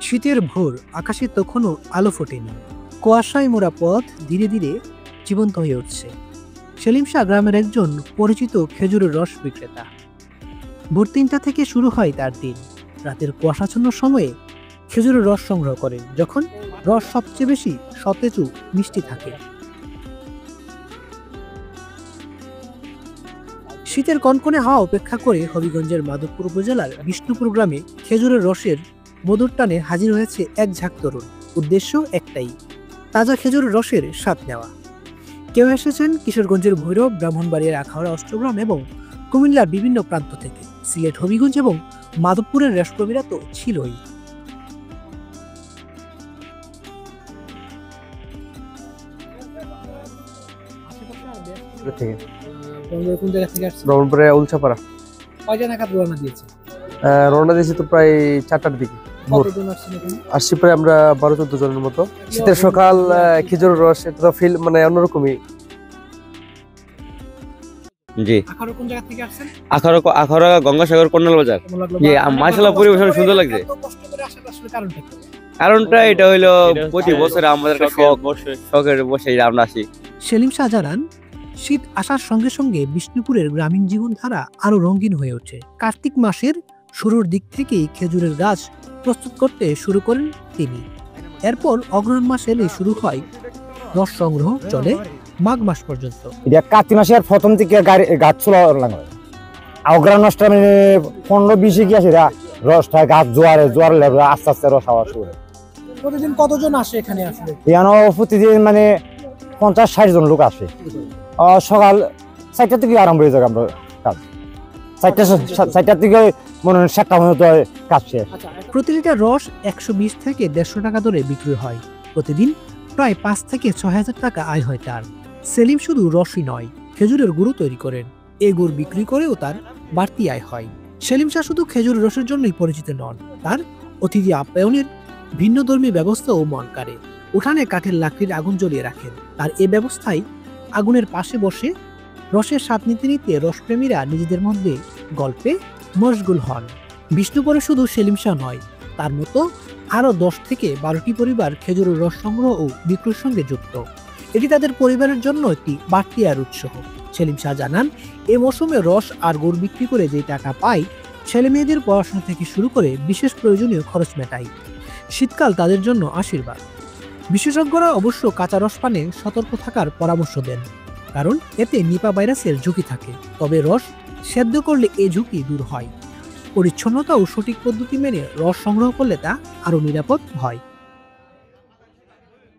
শীতের ভোর, আকাশে তখনও আলো ফোটেনি। কুয়াশায় মোড়া পথ ধীরে ধীরে জীবন্ত হয়ে উঠছে। সেলিম শাহ গ্রামের একজন পরিচিত খেজুরের রস বিক্রেতা। ভোর ৩টা থেকে শুরু হয় তার দিন। রাতের কুয়াশাচ্ছন্ন সময়ে খেজুরের রস সংগ্রহ করেন, যখন রস সবচেয়ে বেশি সতেজ ও মিষ্টি থাকে। শীতের কনকনে হাওয়া উপেক্ষা করে হবিগঞ্জের মাধবপুর উপজেলার বিষ্ণুপুর গ্রামে খেজুরের রসের মধুর টানে হাজির হয়েছে এক ঝাঁক তরুণ। উদ্দেশ্য একটাই, তাজা খেজুরের রসের স্বাদ নেওয়া। কেউ এসেছেন কিশোরগঞ্জের ভৈরব, ব্রাহ্মণবাড়িয়ার আখাউড়া, অষ্টগ্রাম এবং কুমিল্লার বিভিন্ন প্রান্ত থেকে। সিলেট, হবিগঞ্জ এবং মাধবপুরের রসকর্মীরা তো ছিলই। ব্রাহ্মণবাড়িয়া উলছাপাড়া। কয়টা নাগাদ রওনা দিয়েছে? রওনা দিয়েছি তো প্রায় 4টার দিকে। আসছি প্রায় আমরা 12-14 জনের মতো। শীতের সকাল, খেজুরের রস, এটা তো ফিল মানে অন্যরকমই। জি, আখাউড়া কোন জায়গা থেকে আসছেন? আখাউড়া গঙ্গাসাগর কর্নাল বাজার। মাশাআল্লাহ, পরিবেশন সুন্দর লাগছে। কারণটা এটা হইলো প্রতি বছর আমাদের একটা শখের বসে আমরা আসি। সেলিম শাহ জানান, শীত আসার সঙ্গে সঙ্গে বিষ্ণুপুরের গ্রামীণ জীবনধারা আরো রঙিন হয়ে ওঠে। কার্তিক মাসের শুরুর দিক থেকেই খেজুরের গাছ প্রস্তুত করতে শুরু করেন তিনি। এরপর অগ্রহায়ণ মাস এলে শুরু হয় রস সংগ্রহ, চলে মাঘ মাস পর্যন্ত। এটা কার্তিক মাসের প্রথম থেকে গাছ ছোলা লাগানো। অগ্রহায়ণ মাসটা মানে 15-20 কি আছে, রসটা গাছ জোয়ারে আস্তে আস্তে রস হওয়া শুরু। প্রতিদিন কতজন আসে এখানে? আসলে এখানে প্রতিদিন মানে 50-60 জন লোক আসে। সকাল 4টা থেকে আরম্ভ হয়ে যাবে আমরা কাজ। 4টা থেকে মনে হয় 7টা পর্যন্ত কাজ শেষ। প্রতি লিটার রস 120 থেকে 150 টাকা দরে বিক্রি হয়। প্রতিদিন প্রায় 5 থেকে 6,000 টাকা আয় হয় তার। সেলিম শুধু রসই নয়, খেজুরের গুঁড়ো তৈরি করেন। এই গুড় বিক্রি করেও তার বাড়তি আয় হয়। সেলিম শাহ শুধু খেজুরের রসের জন্যই পরিচিত নন, তার অতিথি আপ্যায়নের ভিন্ন ধর্মী ব্যবস্থাও মন কাড়ে। উঠানে কাঠের লাকড়ির আগুন জ্বলিয়ে রাখেন। তার এ ব্যবস্থায় আগুনের পাশে বসে রসের স্বাদ নিতে নিতে রসপ্রেমীরা নিজেদের মধ্যে গল্পে মশগুল হন। বিষ্ণুপুরে শুধু সেলিম শাহ নয়, তার মতো আরো 10 থেকে 12টি পরিবার খেজুরের রস সংগ্রহ ও বিক্রির সঙ্গে যুক্ত। এটি তাদের পরিবারের জন্য একটি বাড়তি আর উৎসাহ। সেলিম শাহ জানান, এ মৌসুমে রস আর গুড় বিক্রি করে যে টাকা পায়, ছেলে মেয়েদের পড়াশোনা থেকে শুরু করে বিশেষ প্রয়োজনীয় খরচ মেটায়। শীতকাল তাদের জন্য আশীর্বাদ। বিশেষজ্ঞরা অবশ্য কাঁচা রস পানে সতর্ক থাকার পরামর্শ দেন, কারণ এতে নিপা ভাইরাসের ঝুঁকি থাকে। তবে রস সেদ্ধ করলে এই ঝুঁকি দূর হয়। পরিচ্ছন্নতা ও সঠিক পদ্ধতি মেনে রস সংগ্রহ করলে তা আরও নিরাপদ হয়।